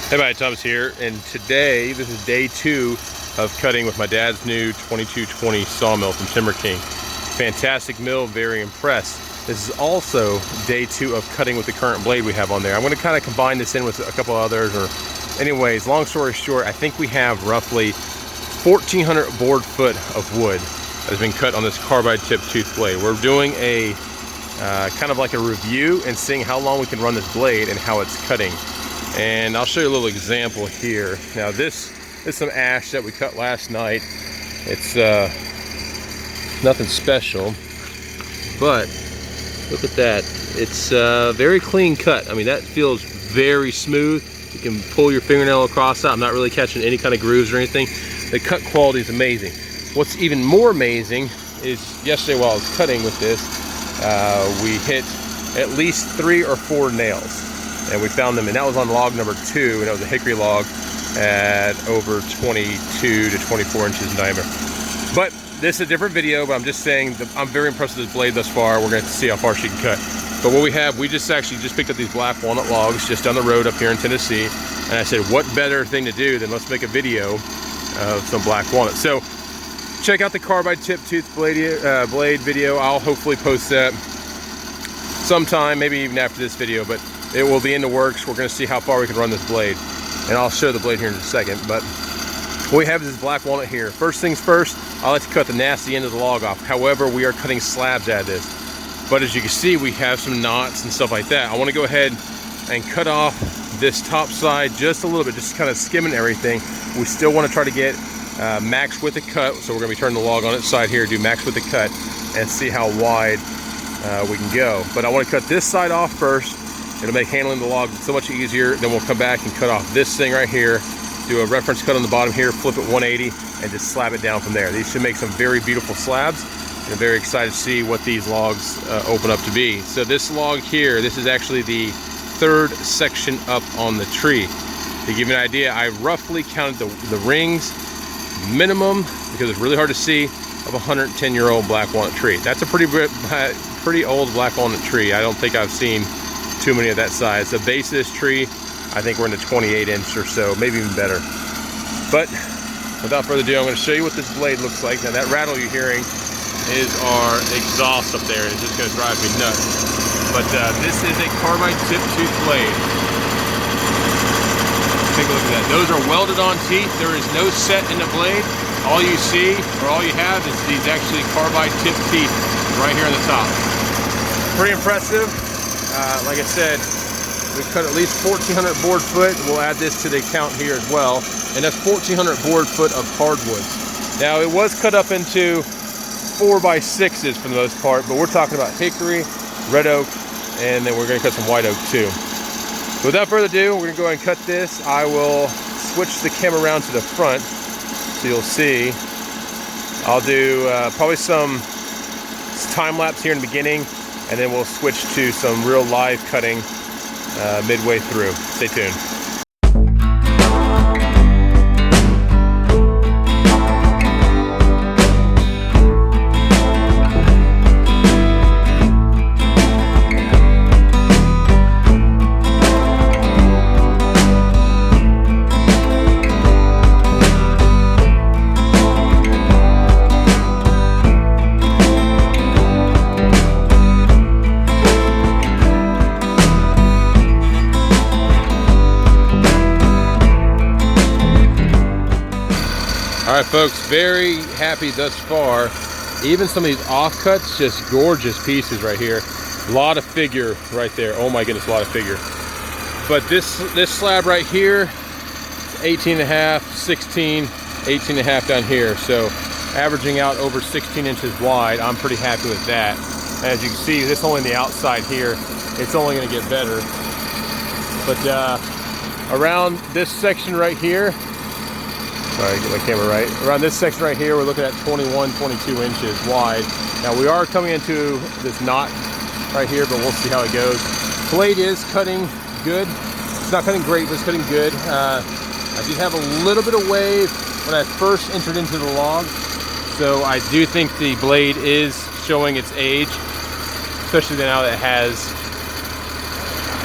Hey everybody, Thomas here, and today this is day 2 of cutting with my dad's new 2220 sawmill from Timber King. Fantastic mill, very impressed. This is also day 2 of cutting with the current blade we have on there. I'm going to kind of combine this in with a couple others, or anyways, long story short, I think we have roughly 1,400 board foot of wood that has been cut on this carbide tip tooth blade. We're doing a kind of like a review and seeing how long we can run this blade and how it's cutting. And I'll show you a little example here. Now this is some ash that we cut last night. It's nothing special, but look at that. It's very clean cut. I mean, that feels very smooth. You can pull your fingernail across that. I'm not really catching any kind of grooves or anything. The cut quality is amazing. What's even more amazing is yesterday while I was cutting with this, we hit at least 3 or 4 nails. And we found them, and that was on log number 2, and it was a hickory log at over 22 to 24 inches in diameter. But this is a different video, but I'm just saying that I'm very impressed with this blade thus far. We're going to see how far she can cut. But what we have, we just picked up these black walnut logs just down the road up here in Tennessee, and I said, what better thing to do than let's make a video of some black walnut. So check out the carbide tip tooth blade video. I'll hopefully post that sometime, maybe even after this video, but it will be in the works. We're going to see how far we can run this blade, and I'll show the blade here in just a second. But what we have is this black walnut here. First things first, I like to cut the nasty end of the log off. However, we are cutting slabs out of this. But as you can see, we have some knots and stuff like that. I want to go ahead and cut off this top side just a little bit, just kind of skimming everything. We still want to try to get max width of cut, so we're going to be turning the log on its side here, do max width of cut, and see how wide we can go. But I want to cut this side off first. It'll make handling the log so much easier. Then we'll come back and cut off this thing right here, do a reference cut on the bottom here, flip it 180, and just slab it down from there. These should make some very beautiful slabs, and I'm very excited to see what these logs open up to be. So this log here, this is actually the 3rd section up on the tree. To give you an idea, I roughly counted the rings minimum, because it's really hard to see, of a 110-year-old black walnut tree. That's a pretty old black walnut tree. I don't think I've seen too many of that size. The base of this tree, I think we're in the 28 inch or so, maybe even better. But without further ado, I'm going to show you what this blade looks like. Now that rattle you're hearing is our exhaust up there, and it's just going to drive me nuts. But this is a carbide tip tooth blade. Take a look at that. Those are welded on teeth. There is no set in the blade. All you see, or all you have, is these actually carbide tip teeth right here on the top. Pretty impressive. Like I said, we've cut at least 1,400 board foot. We'll add this to the count here as well. And that's 1,400 board foot of hardwoods. Now, it was cut up into 4x6s for the most part, but we're talking about hickory, red oak, and then we're going to cut some white oak too. Without further ado, we're going to go ahead and cut this. I will switch the camera around to the front so you'll see. I'll do probably some time-lapse here in the beginning, and then we'll switch to some real live cutting midway through. Stay tuned. All right, folks, very happy thus far. Even some of these offcuts, just gorgeous pieces right here. A lot of figure right there. Oh my goodness, a lot of figure. But this slab right here, 18 and a half, 16, 18 and a half down here. So averaging out over 16 inches wide. I'm pretty happy with that. As you can see, this only on the outside here. It's only gonna get better. But around this section right here, sorry, get my camera right. Around this section right here, we're looking at 21, 22 inches wide. Now we are coming into this knot right here, but we'll see how it goes. Blade is cutting good. It's not cutting great, but it's cutting good. I did have a little bit of wave when I first entered into the log, so I do think the blade is showing its age, especially now that it has,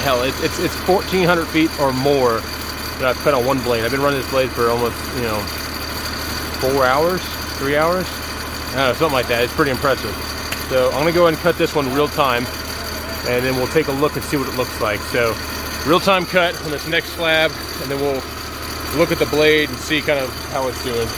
hell, it's 1,400 feet or more that I've cut on one blade. I've been running this blade for almost, 4 hours, 3 hours, I don't know, something like that. It's pretty impressive. So I'm gonna go ahead and cut this one real time, and then we'll take a look and see what it looks like. So real time cut on this next slab, and then we'll look at the blade and see kind of how it's doing.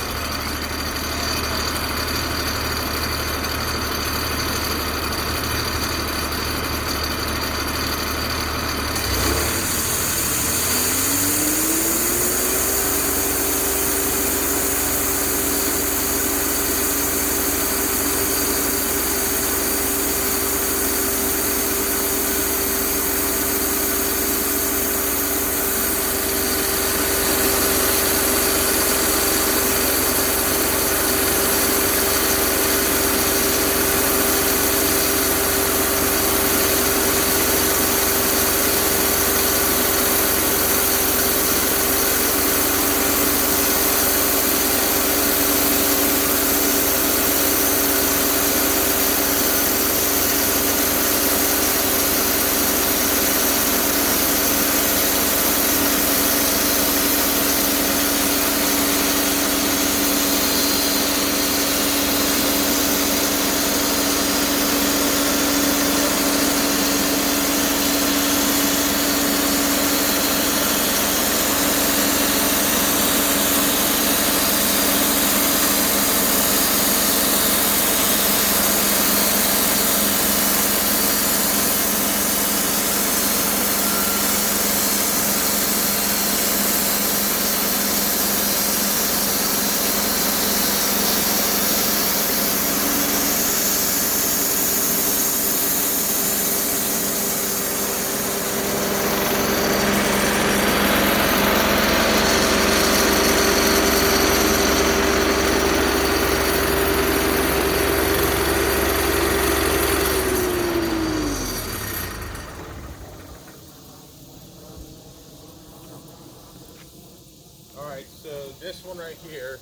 Alright, so this one right here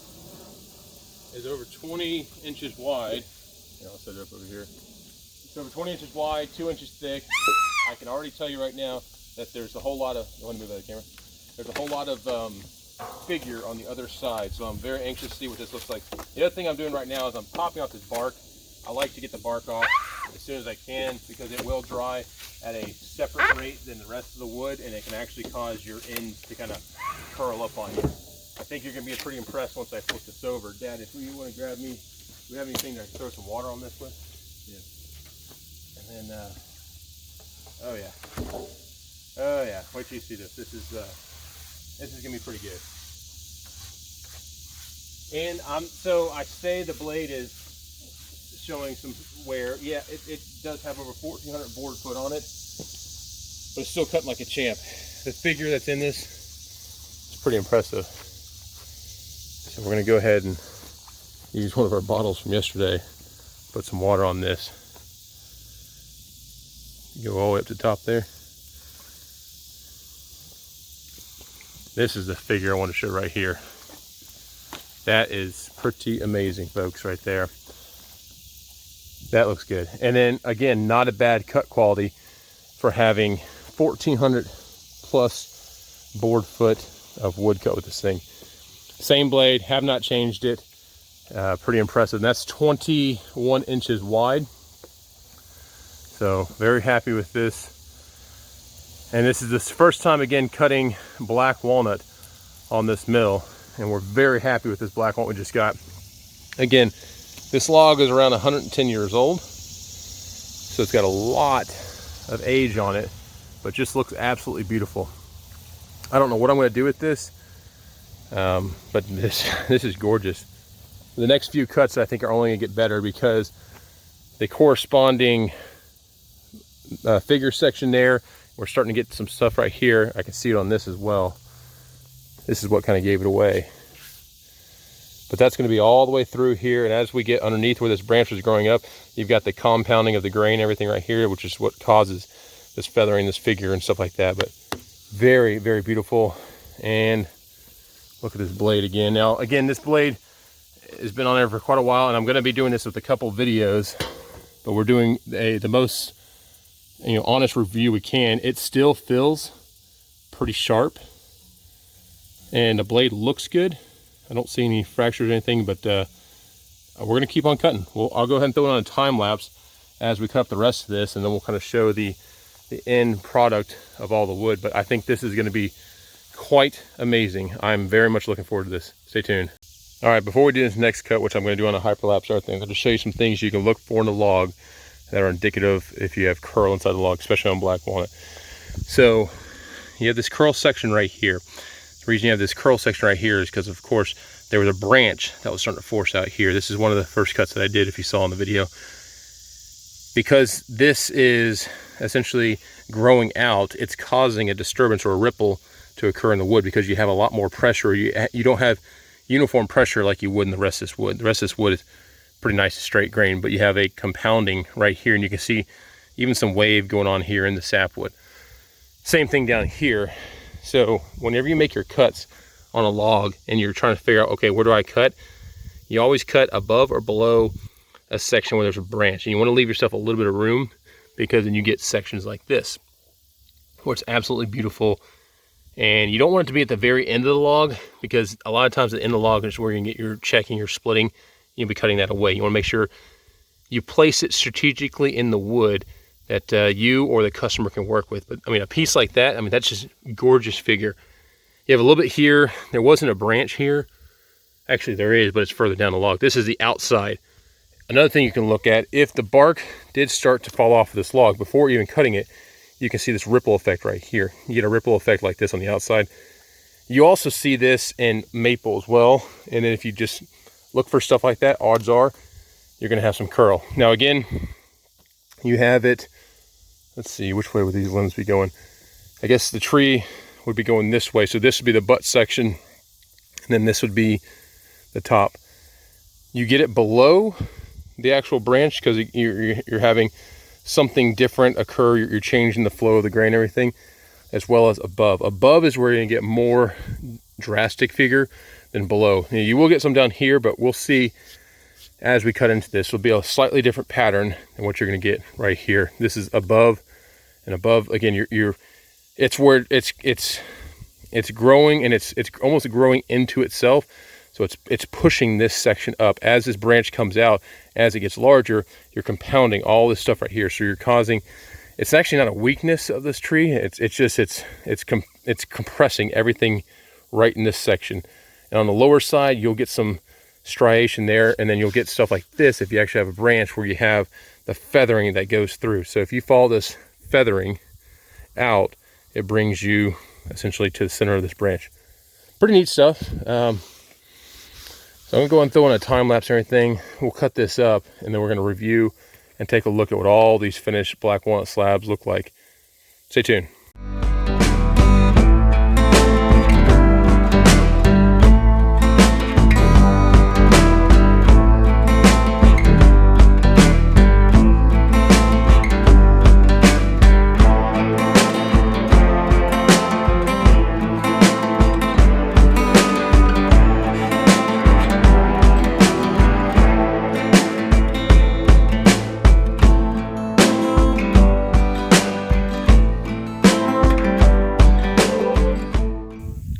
is over 20 inches wide. Yeah, I'll set it up over here. It's over 20 inches wide, 2 inches thick. I can already tell you right now that there's a whole lot of, I want to move out of the camera. There's a whole lot of figure on the other side, so I'm very anxious to see what this looks like. The other thing I'm doing right now is I'm popping off this bark. I like to get the bark off as soon as I can because it will dry at a separate rate than the rest of the wood, and it can actually cause your ends to kind of curl up on you. I think you're going to be pretty impressed once I flip this over. Dad, if you want to grab me, do we have anything to throw some water on this with? Yeah. And then, oh yeah, wait till you see this. This is going to be pretty good. And so I say the blade is showing some wear. Yeah, it does have over 1,400 board foot on it, but it's still cutting like a champ. The figure that's in this is pretty impressive. So we're going to go ahead and use one of our bottles from yesterday, put some water on this. Go all the way up to the top there. This is the figure I want to show right here. That is pretty amazing, folks, right there. That looks good. And then again, not a bad cut quality for having 1,400 plus board foot of wood cut with this thing. Same blade, have not changed it. Pretty impressive. And that's 21 inches wide. So very happy with this. And this is the first time again cutting black walnut on this mill. And we're very happy with this black walnut we just got. Again, this log is around 110 years old. So it's got a lot of age on it, but just looks absolutely beautiful. I don't know what I'm going to do with this, but this is gorgeous. The next few cuts I think are only going to get better because the corresponding figure section there, we're starting to get some stuff right here. I can see it on this as well. This is what kind of gave it away. But that's going to be all the way through here, and as we get underneath where this branch was growing up, you've got the compounding of the grain, everything right here, which is what causes this feathering, this figure and stuff like that. But very, very beautiful. And look at this blade again. Now, again, this blade has been on there for quite a while, and I'm going to be doing this with a couple videos, but we're doing the most honest review we can. It still feels pretty sharp. and the blade looks good. I don't see any fractures or anything, but we're gonna keep on cutting. I'll go ahead and throw it on a time lapse as we cut up the rest of this, and then we'll kind of show the end product of all the wood. But I think this is gonna be quite amazing. I'm very much looking forward to this. Stay tuned. All right, before we do this next cut, which I'm gonna do on a hyperlapse or thing, I'm gonna show you some things you can look for in the log that are indicative if you have curl inside the log, especially on black walnut. So you have this curl section right here. The reason you have this curl section right here is because, of course, there was a branch that was starting to force out here. This is one of the first cuts that I did, if you saw in the video. Because this is essentially growing out, it's causing a disturbance or a ripple to occur in the wood because you have a lot more pressure. You don't have uniform pressure like you would in the rest of this wood. The rest of this wood is pretty nice and straight grain, but you have a compounding right here, and you can see even some wave going on here in the sapwood. Same thing down here. So whenever you make your cuts on a log and you're trying to figure out, okay, where do I cut? You always cut above or below a section where there's a branch, and you want to leave yourself a little bit of room, because then you get sections like this where it's absolutely beautiful. And you don't want it to be at the very end of the log, because a lot of times at the end of the log is where you can get your checking, your splitting. You'll be cutting that away. You want to make sure you place it strategically in the wood that you or the customer can work with. But I mean, a piece like that, I mean, that's just gorgeous figure. You have a little bit here. There wasn't a branch here. Actually, there is, but it's further down the log. This is the outside. Another thing you can look at, if the bark did start to fall off of this log before even cutting it, you can see this ripple effect right here. You get a ripple effect like this on the outside. You also see this in maple as well. And then if you just look for stuff like that, odds are you're gonna have some curl. Now again, you have it, let's see, which way would these limbs be going? I guess the tree would be going this way. So this would be the butt section, and then this would be the top. You get it below the actual branch because you're having something different occur. You're changing the flow of the grain and everything, as well as above. Above is where you're gonna get more drastic figure than below. Now, you will get some down here, but we'll see as we cut into this. It'll be a slightly different pattern than what you're gonna get right here. This is above and above. Again, it's where it's growing, and it's almost growing into itself. So it's pushing this section up. As this branch comes out, as it gets larger, you're compounding all this stuff right here. So you're causing, it's actually not a weakness of this tree. It's compressing everything right in this section. And on the lower side, you'll get some striation there, and then you'll get stuff like this if you actually have a branch where you have the feathering that goes through. So if you follow this feathering out, it brings you essentially to the center of this branch. Pretty neat stuff. So I'm gonna go and throw in a time lapse and everything. We'll cut this up, and then we're gonna review and take a look at what all these finished black walnut slabs look like. Stay tuned.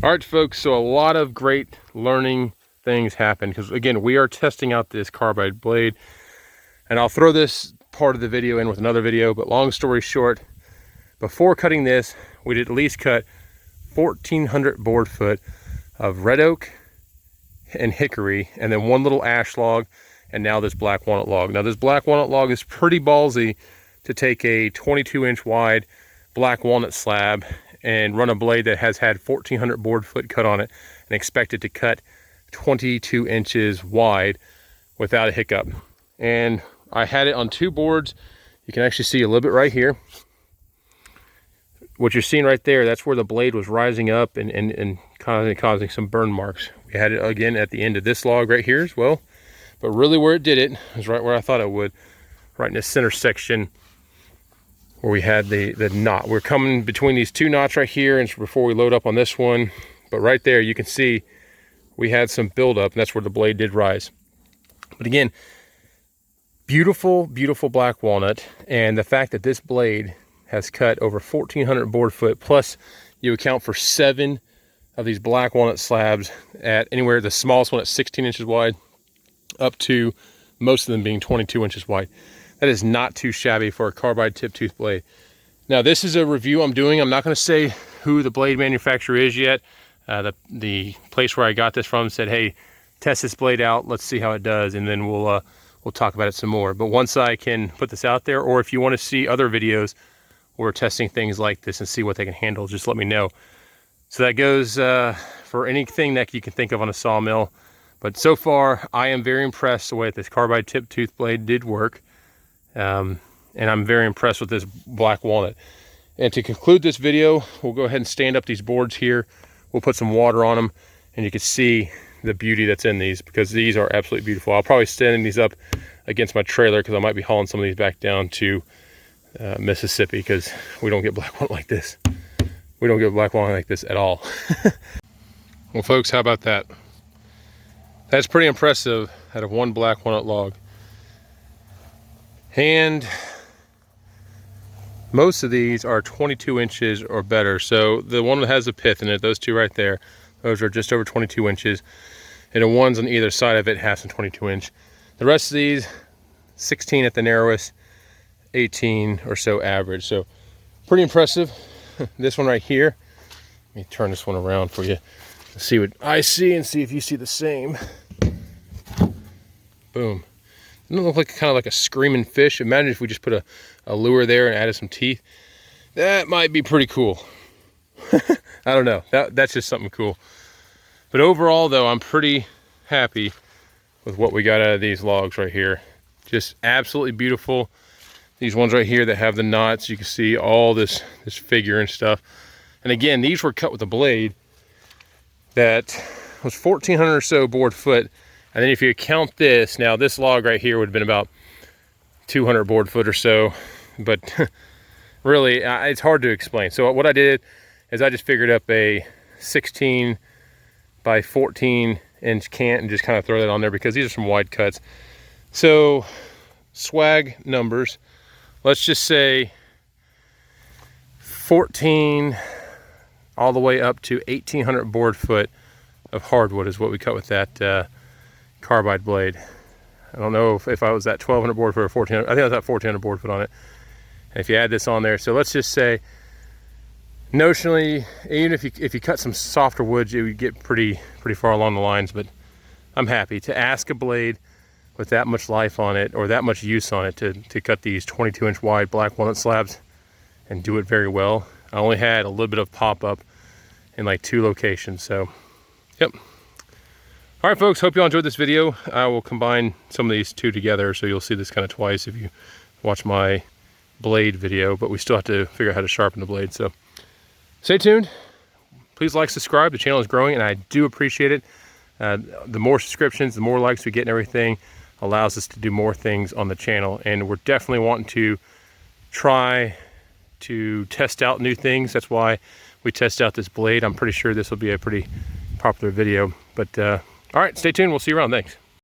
All right, folks, so a lot of great learning things happen because, again, we are testing out this carbide blade, and I'll throw this part of the video in with another video, but long story short, before cutting this, we did at least cut 1,400 board foot of red oak and hickory, and then one little ash log, and now this black walnut log. Now, this black walnut log is pretty ballsy to take a 22-inch wide black walnut slab and run a blade that has had 1,400 board foot cut on it and expect it to cut 22 inches wide without a hiccup. And I had it on 2 boards. You can actually see a little bit right here. What you're seeing right there, that's where the blade was rising up and causing some burn marks. We had it again at the end of this log right here as well. But really where it did it is right where I thought it would, right in the center section where we had the knot. We're coming between these 2 knots right here, and before we load up on this one, but right there you can see we had some buildup, and that's where the blade did rise. But again, beautiful, beautiful black walnut, and the fact that this blade has cut over 1,400 board foot, plus you account for 7 of these black walnut slabs at anywhere, the smallest one at 16 inches wide, up to most of them being 22 inches wide. That is not too shabby for a carbide tip tooth blade. Now this is a review I'm doing. I'm not going to say who the blade manufacturer is yet. The place where I got this from said, hey, test this blade out, let's see how it does, and then we'll talk about it some more. But once I can put this out there, or if you want to see other videos where we're testing things like this and see what they can handle, just let me know. So that goes for anything that you can think of on a sawmill. But so far, I am very impressed the way this carbide tip tooth blade did work. And I'm very impressed with this black walnut. And to conclude this video, we'll go ahead and stand up these boards here. We'll put some water on them, and you can see the beauty that's in these, because these are absolutely beautiful. I'll probably stand these up against my trailer, because I might be hauling some of these back down to Mississippi, because we don't get black walnut like this. We don't get black walnut like this at all. Well, folks, how about that? That's pretty impressive out of one black walnut log. And most of these are 22 inches or better. So the one that has a pith in it, those two right there, those are just over 22 inches. And the ones on either side of it have some 22 inch. The rest of these, 16 at the narrowest, 18 or so average. So pretty impressive. This one right here, let me turn this one around for you. Let's see what I see and see if you see the same. Boom. Doesn't it look like kind of like a screaming fish? Imagine if we just put a lure there and added some teeth. That might be pretty cool. I don't know. That's just something cool. But overall, though, I'm pretty happy with what we got out of these logs right here. Just absolutely beautiful. These ones right here that have the knots, you can see all this figure and stuff. And again, these were cut with a blade that was 1,400 or so board foot. And then if you count this, now this log right here would have been about 200 board foot or so. But really, it's hard to explain. So what I did is I just figured up a 16 by 14 inch cant and just kind of throw that on there, because these are some wide cuts. So swag numbers, let's just say 14 all the way up to 1,800 board foot of hardwood is what we cut with that carbide blade. I don't know if I was at 1,200 board foot or 1,400. I think I was at 1,400 board foot on it. And if you add this on there, so let's just say notionally, even if you cut some softer woods, you would get pretty far along the lines. But I'm happy to ask a blade with that much life on it, or that much use on it, to cut these 22 inch wide black walnut slabs and do it very well. I only had a little bit of pop-up in like 2 locations, so yep. All right, folks, hope you all enjoyed this video. I will combine some of these two together, so you'll see this kind of twice if you watch my blade video, but we still have to figure out how to sharpen the blade. So stay tuned. Please like, subscribe. The channel is growing, and I do appreciate it. The more subscriptions, the more likes we get and everything allows us to do more things on the channel. And we're definitely wanting to try to test out new things. That's why we test out this blade. I'm pretty sure this will be a pretty popular video. But all right, stay tuned. We'll see you around. Thanks.